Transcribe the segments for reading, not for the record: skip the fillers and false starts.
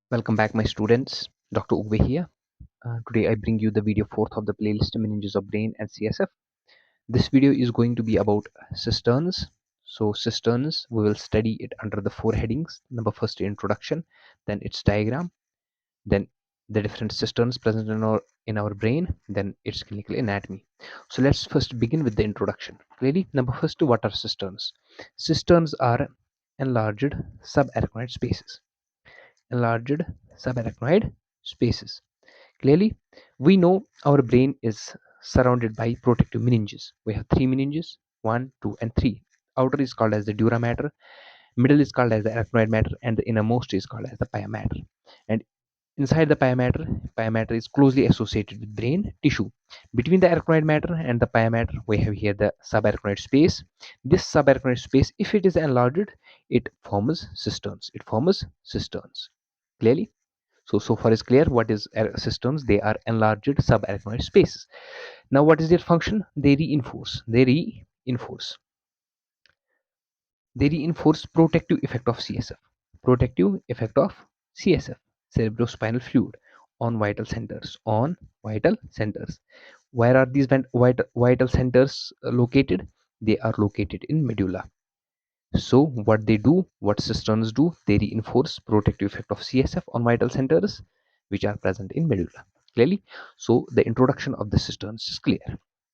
Welcome back, my students. Dr. Oogway here. Today I bring you the video 4th of the playlist Meninges of Brain and CSF. This video is going to be about cisterns. So cisterns, we will study it under the 4 headings. Number first, introduction, then its diagram, then the different cisterns present in our brain, then its clinical anatomy. So let's first begin with the introduction. Clearly, number first, what are cisterns? Cisterns are enlarged subarachnoid spaces. Enlarged subarachnoid spaces. Clearly, we know our brain is surrounded by protective meninges. We have three meninges, 1, 2, and 3. Outer is called as the dura mater, middle is called as the arachnoid matter, and the innermost is called as the pia mater. And inside the pia mater is closely associated with brain tissue. Between the arachnoid matter and the pia mater, we have here the subarachnoid space. This subarachnoid space, if it is enlarged, it forms cisterns. It forms cisterns. Clearly, so far is clear what is cisterns. They are enlarged subarachnoid spaces. Now what is their function? They reinforce protective effect of CSF. Protective effect of CSF, cerebrospinal fluid, on vital centers. On vital centers. Where are these vital centers located? They are located in medulla. So what cisterns do, they reinforce protective effect of CSF on vital centers which are present in medulla. Clearly, so the introduction of the cisterns is clear.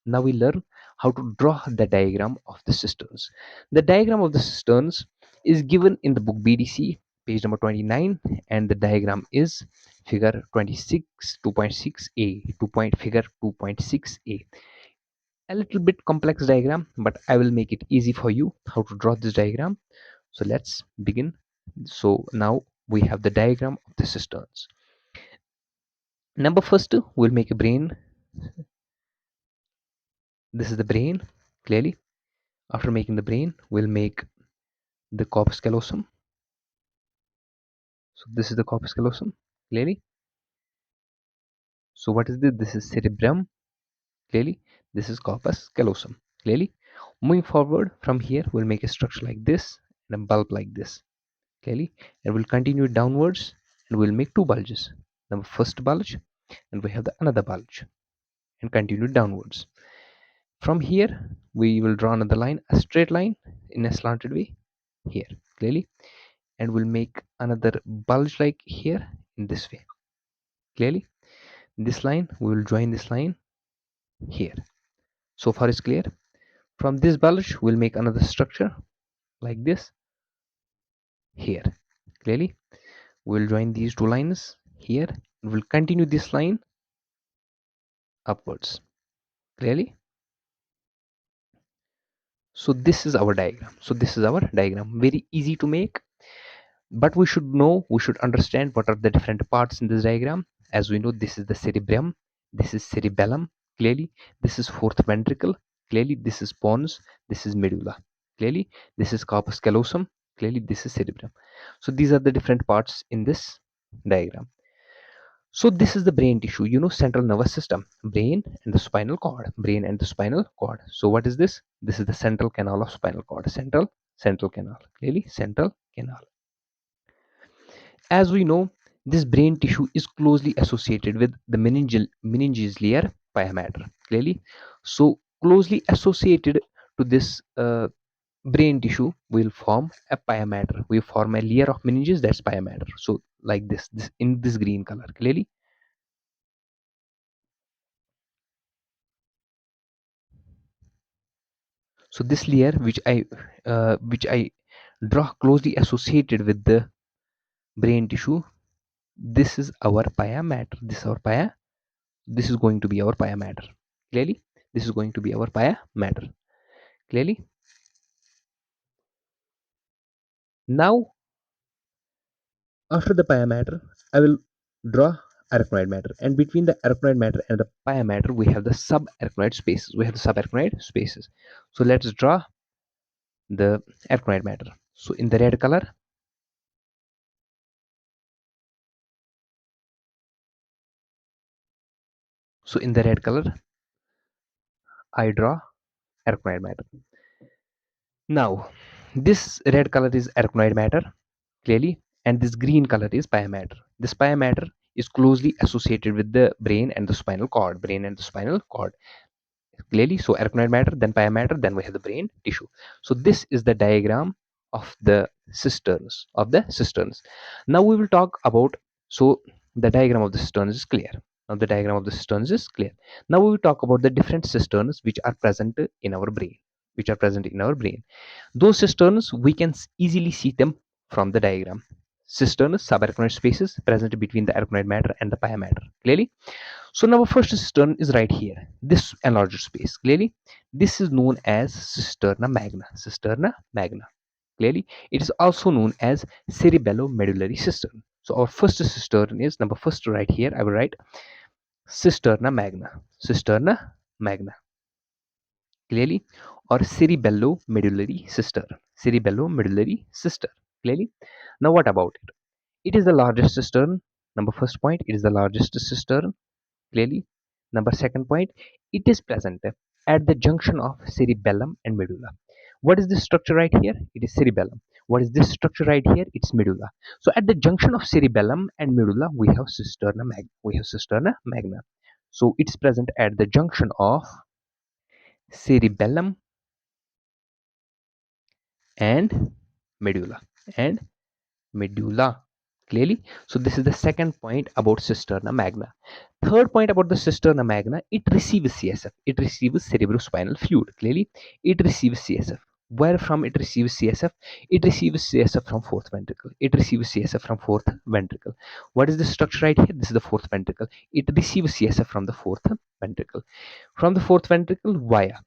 Now we learn how to draw the diagram of the cisterns. The diagram of the cisterns is given in the book BDC, page number 29, and the diagram is figure 26, 2.6a, figure 2.6a. A little bit complex diagram, but I will make it easy for you how to draw this diagram. So let's begin. So now we have the diagram of the cisterns. Number first, we'll make a brain. This is the brain. Clearly, after making the brain, we'll make the corpus callosum. So this is the corpus callosum. Clearly, so what is this? This is cerebrum. Clearly, this is corpus callosum. Clearly, moving forward from here, we'll make a structure like this and a bulb like this. Clearly, and we'll continue downwards and we'll make two bulges. The first bulge, and we have the another bulge, and continue downwards. From here we will draw another line, a straight line in a slanted way here. Clearly, and we'll make another bulge like here in this way. Clearly, this line, we will join this line here. So far is clear. From this bulge we'll make another structure like this here. Clearly, we'll join these two lines here and we'll continue this line upwards. Clearly, so this is our diagram. Very easy to make, but we should understand what are the different parts in this diagram. As we know, this is the cerebrum, this is cerebellum. Clearly, this is fourth ventricle. Clearly, this is pons, this is medulla. Clearly, this is corpus callosum. Clearly, this is cerebrum. So these are the different parts in this diagram. So this is the brain tissue, central nervous system, brain and the spinal cord. So what is this? This is the central canal of spinal cord. Central canal. Clearly, central canal. As we know, this brain tissue is closely associated with the meninges layer pia mater. Clearly, so closely associated to this brain tissue will form a pia mater. We form a layer of meninges, that's pia mater. So like this in this green color. Clearly, so this layer which I draw closely associated with the brain tissue, this is our pia mater. This is going to be our pia mater. Clearly, this is going to be our pia mater. Clearly, now after the pia mater I will draw arachnoid matter, and between the arachnoid matter and the pia mater we have the subarachnoid spaces. So let's draw the arachnoid matter. So in the red color, I draw arachnoid matter. Now this red color is arachnoid matter. Clearly, and this green color is pia mater. This pia mater is closely associated with the brain and the spinal cord. Clearly, so arachnoid matter, then pia mater, then we have the brain tissue. So this is the diagram of the cisterns. Now we will talk about, so the diagram of the cisterns is clear. Now we will talk about the different cisterns which are present in our brain. Those cisterns, we can easily see them from the diagram. Cisterns, subarachnoid spaces present between the arachnoid matter and the pia mater. Clearly, so now our first cistern is right here, this enlarged space. Clearly, this is known as cisterna magna. Clearly, it is also known as cerebellomedullary cistern. So our first cistern is number first right here. I will write cisterna magna. Clearly, or cerebellomedullary cistern. Clearly, now what about it? It is the largest cistern. Number first point, it is the largest cistern. Clearly, number second point, it is present at the junction of cerebellum and medulla. What is this structure right here? It is cerebellum. What is this structure right here? It's medulla. So at the junction of cerebellum and medulla, we have cisterna magna. So it's present at the junction of cerebellum and medulla and medulla. Clearly, so this is the second point about cisterna magna. Third point about the cisterna magna, it receives CSF. It receives cerebrospinal fluid. Clearly, it receives CSF. Where from it receives CSF? It receives CSF from fourth ventricle. What is the structure right here? This is the fourth ventricle. It receives CSF from the fourth ventricle. From the fourth ventricle via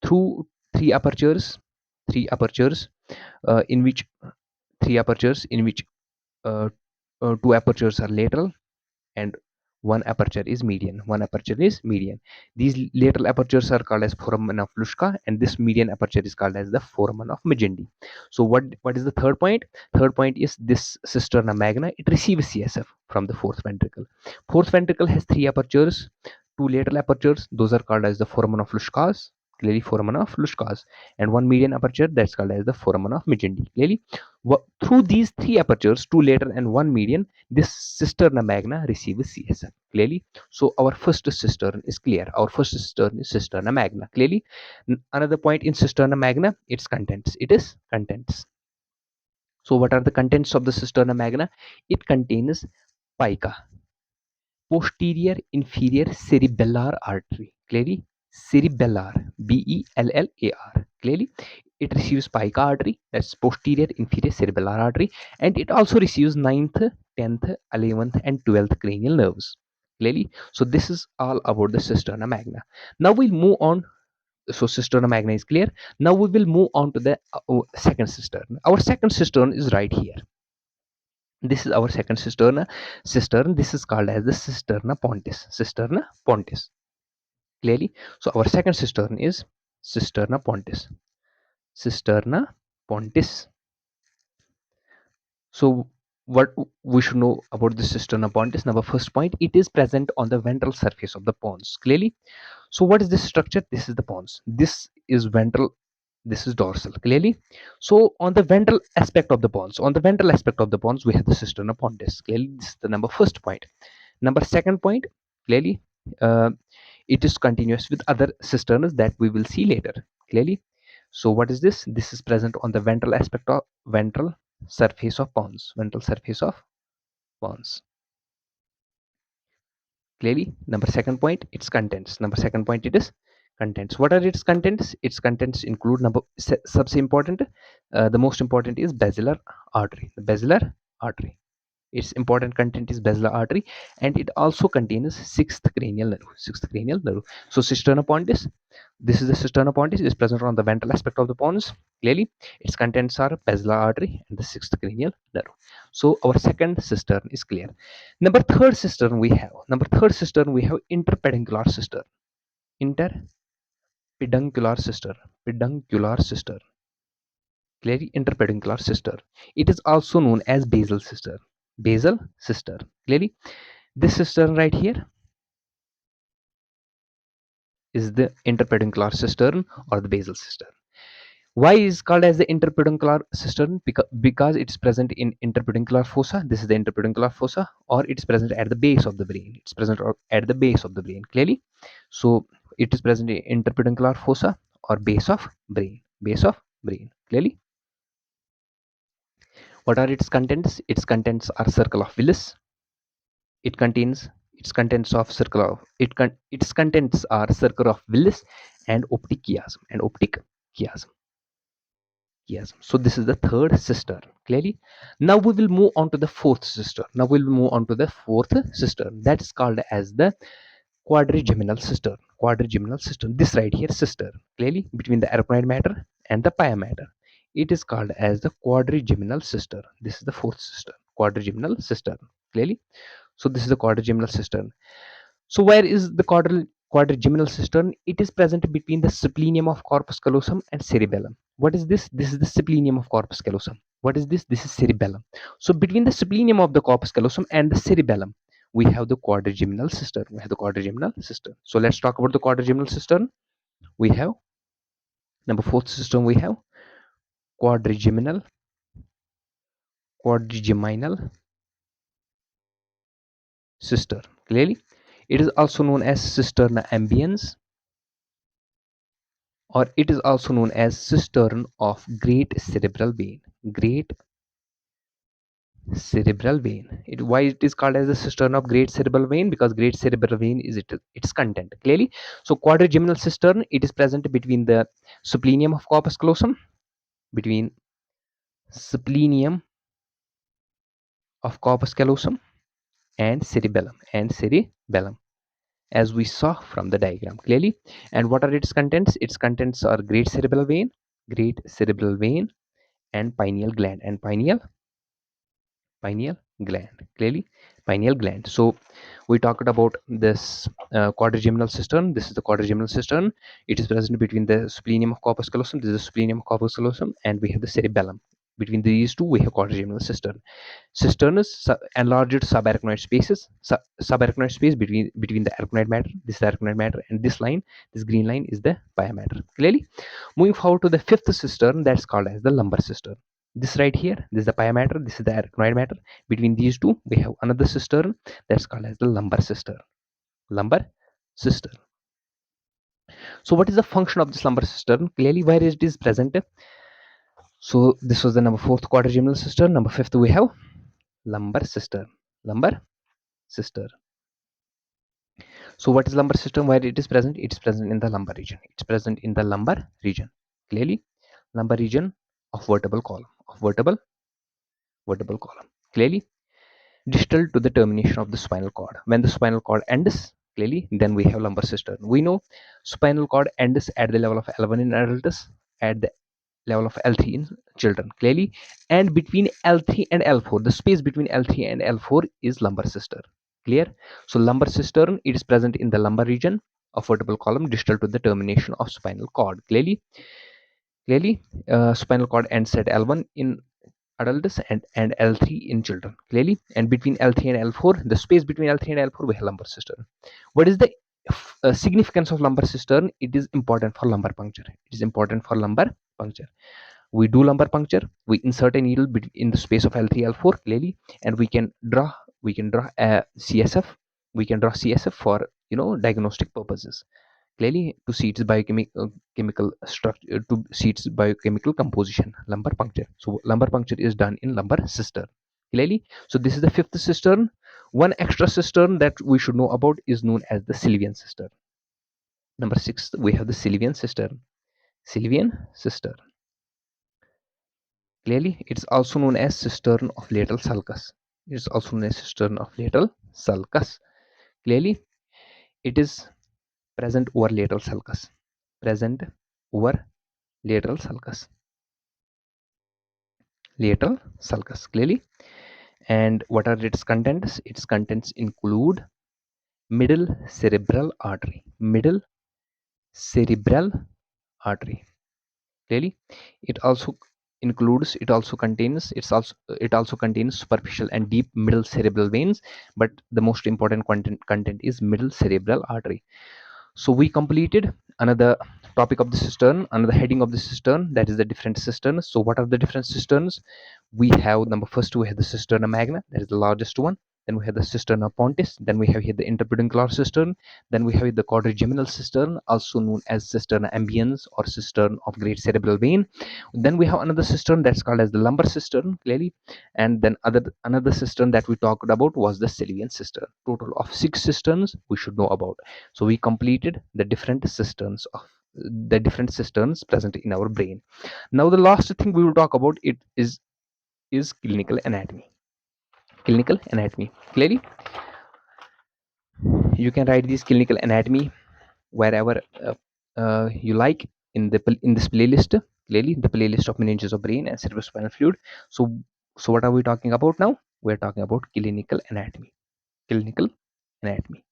through three apertures, three apertures in which three apertures in which uh, two apertures are lateral and one aperture is median. These lateral apertures are called as foramen of Luschka, and this median aperture is called as the foramen of Meninges. So what is the third point? Third point is this cisterna magna. It receives CSF from the fourth ventricle. Fourth ventricle has three apertures, two lateral apertures. Those are called as the foramen of Luschkas. Clearly, foramen of Luschkas, and one median aperture that's called as the foramen of Meninges. Clearly, through these three apertures, two lateral and one median, this cisterna magna receives CSF. Clearly, so our first cistern is clear. Our first cistern is cisterna magna. Clearly, another point in cisterna magna, its contents. It is contents. So what are the contents of the cisterna magna? It contains pica, posterior inferior cerebellar artery. Clearly, cerebellar, BELLAR. Clearly, it receives pica artery, that's posterior inferior cerebellar artery, and it also receives 9th, 10th, 11th, and 12th cranial nerves. Clearly, so this is all about the cisterna magna. Now we'll move on. So cisterna magna is clear. Now we will move on to the second cistern. Our second cistern is right here. This is our second cistern. This is called as the cisterna pontis. Clearly, so our second cistern is cisterna pontis. So what we should know about the cisterna pontis? Number first point, it is present on the ventral surface of the pons. Clearly, so what is this structure? This is the pons. This is ventral, this is dorsal. Clearly, so on the ventral aspect of the pons, we have the cisterna pontis. Clearly, this is the number first point. Number second point, clearly, it is continuous with other cisterns that we will see later. Clearly, so what is this? This is present on the ventral aspect of ventral surface of pons. Clearly, number second point, its contents. It is contents. What are its contents? Its contents include number सबसे important. The most important is basilar artery. Its important content is basilar artery, and it also contains sixth cranial nerve. So cisterna pontis, this is the cisterna pontis, is present on the ventral aspect of the pons. Clearly, its contents are basilar artery and the sixth cranial nerve. So our second cistern is clear. Third cistern we have interpeduncular cistern. Peduncular cistern. Clearly, interpeduncular cistern. It is also known as basal cistern. Clearly, this cistern right here is the interpeduncular cistern or the basal cistern. Why is called as the interpeduncular cistern? Because it's present in interpeduncular fossa. This is the interpeduncular fossa, or it's present at the base of the brain. It's present at the base of the brain, clearly. So it is present in interpeduncular fossa or base of brain. Base of brain, clearly. What are its contents? Its contents are circle of Willis. It contains its contents of circle of its contents are circle of Willis and optic chiasm Yes, so this is the third cistern, clearly. Now we will move on to the fourth cistern. That is called as the quadrigiminal cistern. This right here, cistern, clearly, between the arachnoid matter and the pia matter. It is called as the quadrigiminal cistern. This is the fourth cistern, quadrigiminal cistern, clearly. So this is the quadrigiminal cistern. So where is the quadrigiminal cistern? It is present between the splenium of corpus callosum and cerebellum. What is this? This is the splenium of corpus callosum. What is this? This is cerebellum. So between the splenium of the corpus callosum and the cerebellum, we have the quadrigiminal cistern. So let's talk about the quadrigiminal cistern. We have number fourth cistern. We have quadrigiminal cistern. Clearly, it is also known as cisterna ambiens, or it is also known as cistern of great cerebral vein. Why it is called as the cistern of great cerebral vein? Because great cerebral vein is its content, clearly. So quadrigeminal cistern, it is present between the splenium of corpus callosum, and cerebellum, as we saw from the diagram, clearly. And what are its contents? Its contents are great cerebral vein, and pineal gland, clearly, pineal gland. So we talked about this quadrigeminal cistern. This is the quadrigeminal cistern. It is present between the splenium of corpus callosum. This is the splenium of corpus callosum, and we have the cerebellum. Between these two, we have quadrigeminal cistern. Cistern is enlarged subarachnoid spaces, subarachnoid space between the arachnoid matter. This is the arachnoid matter, and this green line is the pia matter. Clearly, moving forward to the fifth cistern, that's called as the lumbar cistern. This right here, this is the pia matter, this is the arachnoid matter. Between these two, we have another cistern that's called as the lumbar cistern. So what is the function of this lumbar cistern? Clearly, where it is present. So this was the number fourth quadrigeminal cistern. Number fifth, we have lumbar cistern. So what is lumbar cistern? Where it is present? It is present in the lumbar region. Clearly, lumbar region of vertebral column. Clearly, distal to the termination of the spinal cord. When the spinal cord ends, clearly, then we have lumbar cistern. We know spinal cord ends at the level of L1 in adults, at the level of L3 in children, clearly, and between L3 and L4, the space between L3 and L4 is lumbar cistern. Clear? So lumbar cistern, it is present in the lumbar region of vertebral column, distal to the termination of spinal cord. Clearly, spinal cord ends at L1 in adults and L3 in children, clearly, and between L3 and L4, the space between L3 and L4, we have lumbar cistern. What is the significance of lumbar cistern? It is important for lumbar puncture. We do lumbar puncture, we insert a needle in the space of L3 L4, clearly, and we can draw a CSF. For diagnostic purposes, clearly, to see its biochemical structure, to see its biochemical composition. Lumbar puncture. So lumbar puncture is done in lumbar cistern, clearly. So this is the fifth cistern. One extra cistern that we should know about is known as the Sylvian cistern. Number 6, we have the Sylvian cistern. Clearly, it's also known as cistern of lateral sulcus. Clearly, it is present over lateral sulcus. Clearly. And what are its contents? Its contents include middle cerebral artery. Clearly, it also contains superficial and deep middle cerebral veins, but the most important content is middle cerebral artery. So we completed another topic of the cistern, under the heading of the cistern, that is the different cisterns. So what are the different cisterns? We have, number first, we have the cisterna magna, that is the largest one. Then we have the cisterna pontis. Then we have here the interpeduncular cistern. Then we have the quadrigiminal cistern, also known as cisterna ambiens or cistern of great cerebral vein. Then we have another cistern that's called as the lumbar cistern, clearly. And then another cistern that we talked about was the Sylvian cistern. Total of 6 cisterns we should know about. So we completed the different cisterns of the different cisterns present in our brain. Now the last thing we will talk about it is clinical anatomy. Clinical anatomy, clearly you can write this clinical anatomy wherever you like in this playlist, clearly the playlist of meninges of brain and cerebrospinal fluid. So what are we talking about now? We're talking about clinical anatomy. Clinical anatomy.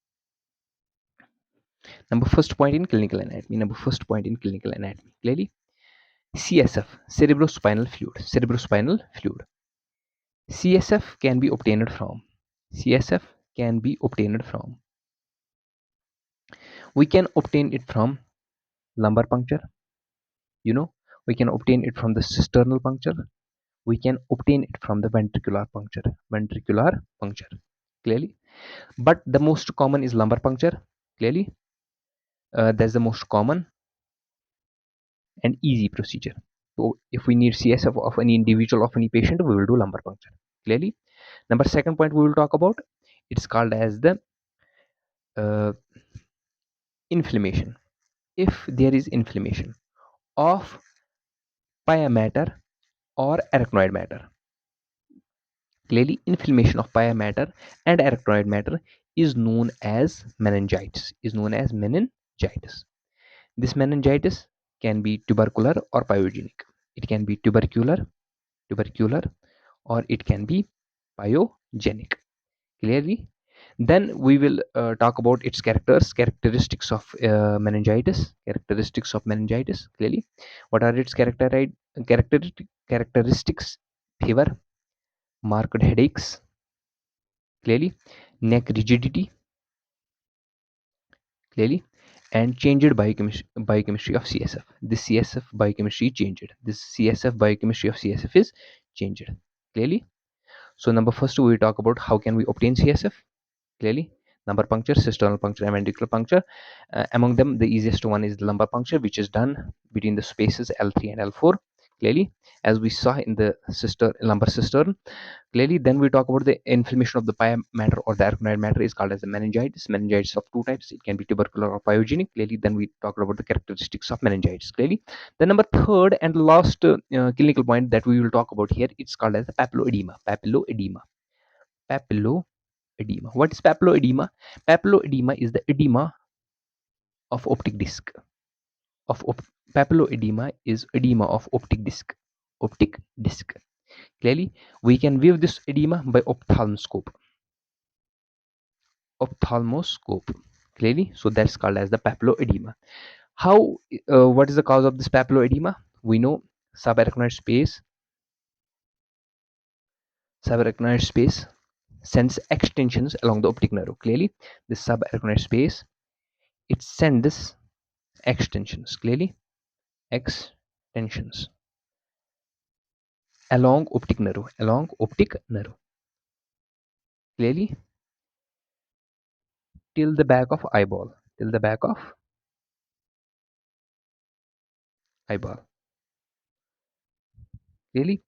Number first point in clinical anatomy. Number first point in clinical anatomy, clearly CSF, cerebrospinal fluid. Cerebrospinal fluid. CSF can be obtained from. CSF can be obtained from. We can obtain it from lumbar puncture. You know, we can obtain it from the cisternal puncture. We can obtain it from the ventricular puncture. Ventricular puncture, clearly. But the most common is lumbar puncture, clearly. That's the most common and easy procedure. So if we need CSF of any individual, of any patient, we will do lumbar puncture, clearly. Number second point we will talk about, it's called as the uh, inflammation. If there is inflammation of pia mater or arachnoid matter, clearly inflammation of pia mater and arachnoid matter is known as meningitis. This meningitis can be tubercular or pyogenic. It can be tubercular, or it can be pyogenic, clearly. Then we will talk about its characteristics of meningitis, clearly. What are its characteristics? Fever, marked headaches, clearly, neck rigidity, clearly, and changed biochemistry of CSF. This CSF biochemistry changed. This CSF biochemistry of CSF is changed, clearly. So number first, we will talk about how can we obtain CSF, clearly. Lumbar puncture, cisternal puncture, and ventricular puncture. Among them, the easiest one is the lumbar puncture, which is done between the spaces L3 and L4, clearly, as we saw in the lumbar cistern, clearly. Then we talk about the inflammation of the pia matter or the arachnoid matter is called as the meningitis. Meningitis of two types. It can be tubercular or pyogenic, clearly. Then we talk about the characteristics of meningitis, clearly. The number third and last clinical point that we will talk about here, it's called as the papilloedema. Papilloedema. What is papilloedema? Papilloedema is the edema of optic disc. Papilloedema is edema of optic disc. Optic disc. Clearly, we can view this edema by ophthalmoscope. Clearly. So that's called as the papilloedema. How? What is the cause of this papilloedema? We know subarachnoid space. Subarachnoid space sends extensions along the optic nerve. Clearly, the subarachnoid space, it sends extensions, clearly, extensions along optic nerve, clearly, till the back of eyeball, clearly.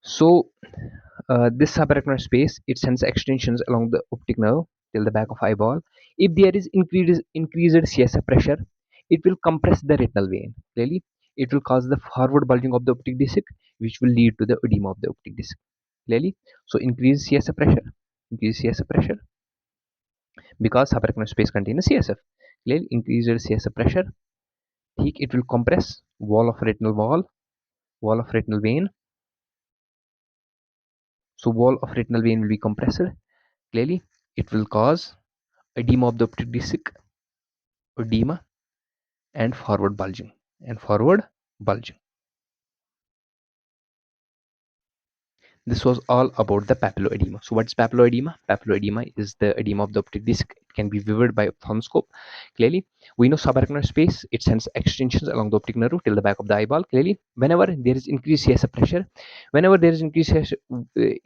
So this subarachnoid space, it sends extensions along the optic nerve till the back of eyeball. If there is increased CSF pressure, it will compress the retinal vein, clearly. It will cause the forward bulging of the optic disc, which will lead to the edema of the optic disc, clearly. So increase CSF pressure, because subarachnoid space contains CSF, clearly. Increased CSF pressure, it will compress wall of retinal vein. So wall of retinal vein will be compressed, clearly. It will cause edema of the optic disc, edema, and forward bulging, This was all about the papilloedema. So what's papilloedema? Papilloedema is the edema of the optic disc. It can be viewed by ophthalmoscope. Clearly, we know subarachnoid space, it sends extensions along the optic nerve till the back of the eyeball. Clearly, whenever there is increased CSF pressure, whenever there is increased CSF,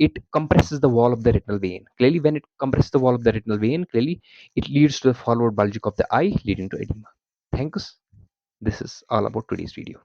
it compresses the wall of the retinal vein. Clearly, when it compresses the wall of the retinal vein, clearly it leads to the forward bulging of the eye, leading to edema. Thanks. This is all about today's video.